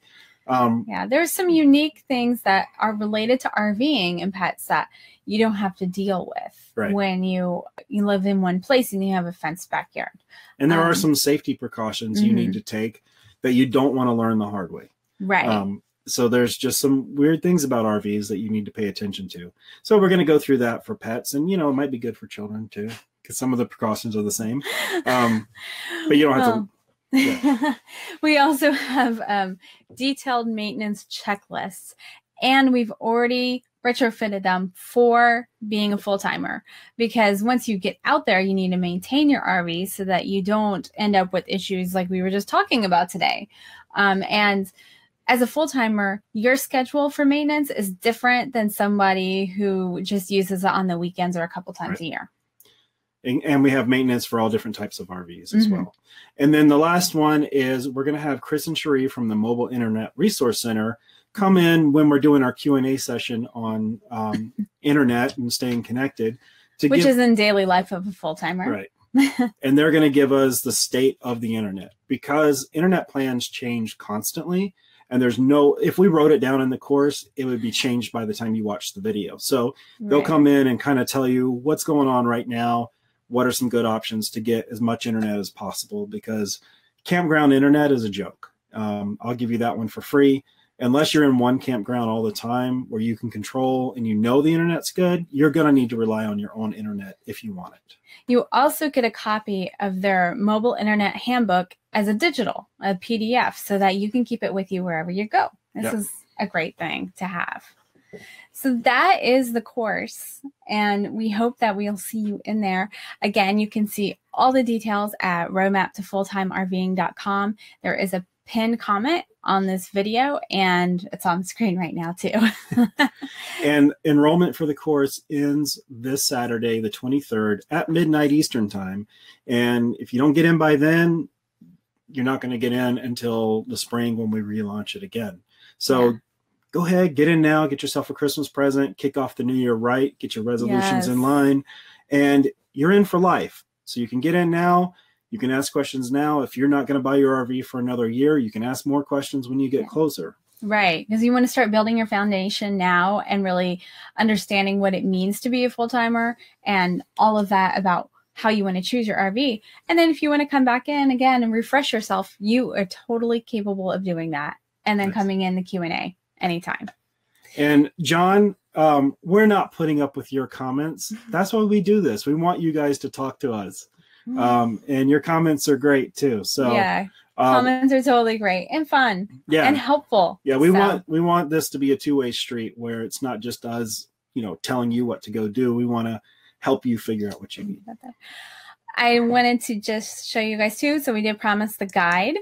There's some unique things that are related to RVing and pets that you don't have to deal with when you live in one place and you have a fenced backyard.
And there are some safety precautions you need to take that you don't want to learn the hard way.
Right.
So there's just some weird things about RVs that you need to pay attention to. So we're going to go through that for pets, and, you know, it might be good for children too, because some of the precautions are the same. But you don't have to. Yeah.
We also have detailed maintenance checklists, and we've already retrofitted them for being a full-timer, because once you get out there, you need to maintain your RV so that you don't end up with issues like we were just talking about today. And as a full-timer, your schedule for maintenance is different than somebody who just uses it on the weekends or a couple times a year.
And we have maintenance for all different types of RVs as well. And then the last one is we're going to have Chris and Cherie from the Mobile Internet Resource Center come in when we're doing our Q&A session on internet and staying connected.
Which is in daily life of a full-timer.
Right. And they're going to give us the state of the internet, because internet plans change constantly. And there's if we wrote it down in the course, it would be changed by the time you watch the video. So they'll come in and kind of tell you what's going on right now. What are some good options to get as much internet as possible? Because campground internet is a joke. I'll give you that one for free. Unless you're in one campground all the time where you can control and you know the internet's good, you're going to need to rely on your own internet if you want it.
You also get a copy of their mobile internet handbook as a PDF, so that you can keep it with you wherever you go. This is a great thing to have. So that is the course, and we hope that we'll see you in there. Again, you can see all the details at roadmaptofulltimerving.com. There is a pinned comment on this video, and it's on the screen right now too.
And enrollment for the course ends this Saturday, the 23rd at midnight Eastern time. And if you don't get in by then, you're not going to get in until the spring when we relaunch it again. So go ahead, get in now, get yourself a Christmas present, kick off the new year right, get your resolutions in line, and you're in for life. So you can get in now. You can ask questions now. If you're not going to buy your RV for another year, you can ask more questions when you get closer. Right.
Because you want to start building your foundation now and really understanding what it means to be a full-timer and all of that about how you want to choose your RV. And then if you want to come back in again and refresh yourself, you are totally capable of doing that. And then coming in the Q&A anytime.
And John, we're not putting up with your comments. That's why we do this. We want you guys to talk to us. And your comments are great too. So
yeah. Comments are totally great and fun and helpful.
Yeah, we want this to be a two-way street where it's not just us, telling you what to go do. We want to help you figure out what you need.
I wanted to just show you guys too. So we did promise the guide,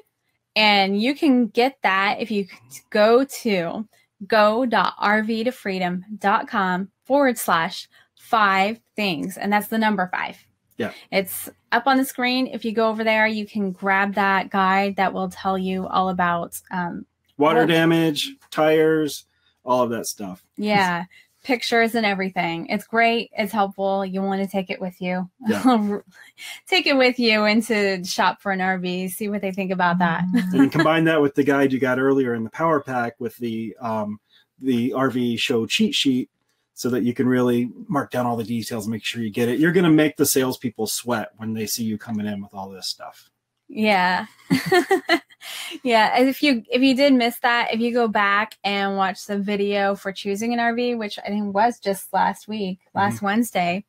and you can get that if you go to go.rvtofreedom.com/5 things, and that's the number 5.
Yeah.
It's up on the screen. If you go over there, you can grab that guide that will tell you all about
water damage, tires, all of that stuff.
Yeah. Pictures and everything. It's great. It's helpful. You want to take it with you.
Yeah.
Take it with you into shop for an RV. See what they think about that.
And combine that with the guide you got earlier in the power pack with the RV show cheat sheet, so that you can really mark down all the details and make sure you get it. You're going to make the salespeople sweat when they see you coming in with all this stuff.
Yeah. Yeah. If you did miss that, if you go back and watch the video for choosing an RV, which I think was just last Wednesday,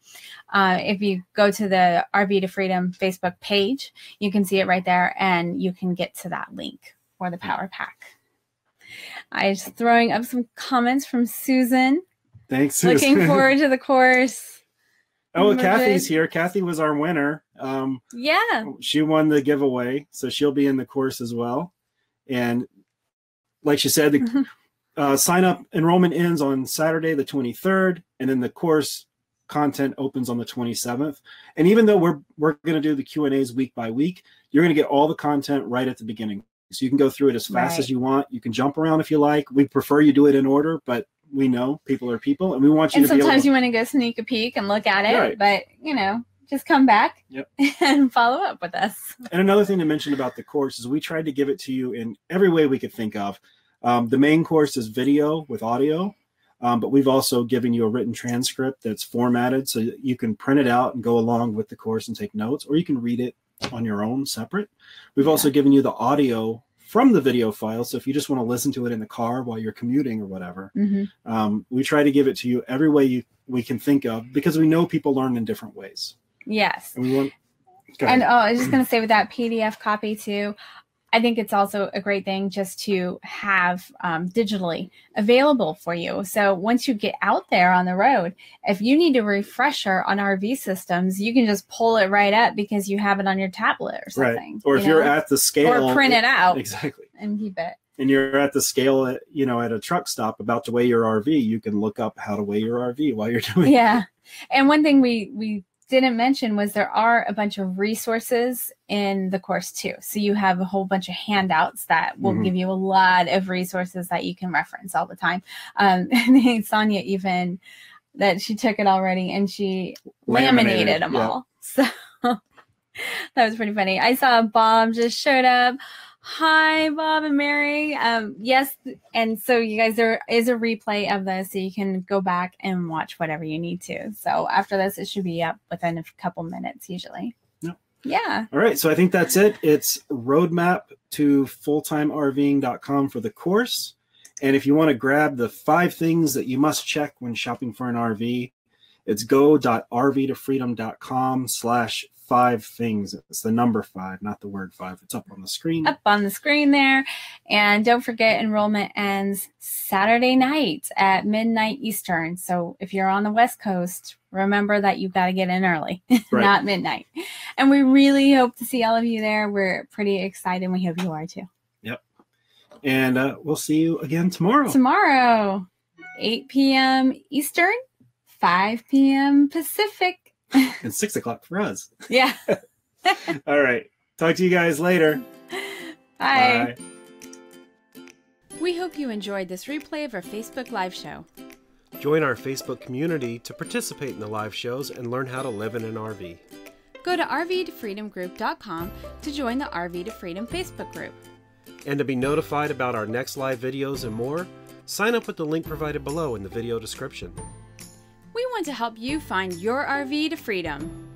if you go to the RV to Freedom Facebook page, you can see it right there, and you can get to that link for the power pack. I was throwing up some comments from Susan.
Thanks, Susan.
Looking forward to the course.
Oh, Kathy's here. Kathy was our winner.
Yeah.
She won the giveaway, so she'll be in the course as well. And like she said, the sign up enrollment ends on Saturday the 23rd, and then the course content opens on the 27th. And even though we're going to do the Q&As week by week, you're going to get all the content right at the beginning. So you can go through it as fast as you want. You can jump around if you like. We prefer you do it in order, but we know people are people, and we want you to be able to.
Sometimes you want to go sneak a peek and look at it, but just come back and follow up with us.
And another thing to mention about the course is we tried to give it to you in every way we could think of. The main course is video with audio, but we've also given you a written transcript that's formatted so that you can print it out and go along with the course and take notes, or you can read it on your own separate. We've also given you the audio from the video file, so if you just want to listen to it in the car while you're commuting or whatever, we try to give it to you every way we can think of, because we know people learn in different ways.
Yes.
And we want.
I was just going to say with that PDF copy too, I think it's also a great thing just to have digitally available for you. So once you get out there on the road, if you need a refresher on RV systems, you can just pull it right up because you have it on your tablet or something.
Right. Or if you're at the scale.
Or print it out.
Exactly.
And keep it.
And you're at the scale at, at a truck stop about to weigh your RV, you can look up how to weigh your RV while you're doing it.
Yeah. And one thing we didn't mention was there are a bunch of resources in the course too. So you have a whole bunch of handouts that will give you a lot of resources that you can reference all the time. Sonia even that she took it already and she laminated them all. So that was pretty funny. I saw Bob just showed up. Hi, Bob and Mary. Yes. And so you guys, there is a replay of this, so you can go back and watch whatever you need to. So after this, it should be up within a couple minutes usually.
Yep.
Yeah.
All right. So I think that's it. It's roadmap to fulltimерving.com for the course. And if you want to grab the 5 things that you must check when shopping for an RV, it's go.rvtofreedom.com/5 things. It's the number 5, not the word 5. It's up on the screen.
Up on the screen there. And don't forget, enrollment ends Saturday night at midnight Eastern. So if you're on the West Coast, remember that you've got to get in early, not midnight. And we really hope to see all of you there. We're pretty excited. We hope you are too.
Yep. And we'll see you again tomorrow.
Tomorrow, 8 p.m. Eastern, 5 p.m. Pacific.
And 6 o'clock for us.
Yeah.
All right. Talk to you guys later.
Bye.
Bye.
We hope you enjoyed this replay of our Facebook live show.
Join our Facebook community to participate in the live shows and learn how to live in an RV.
Go to rvtofreedomgroup.com to join the RV to Freedom Facebook group.
And to be notified about our next live videos and more, sign up with the link provided below in the video description.
We want to help you find your RV to freedom.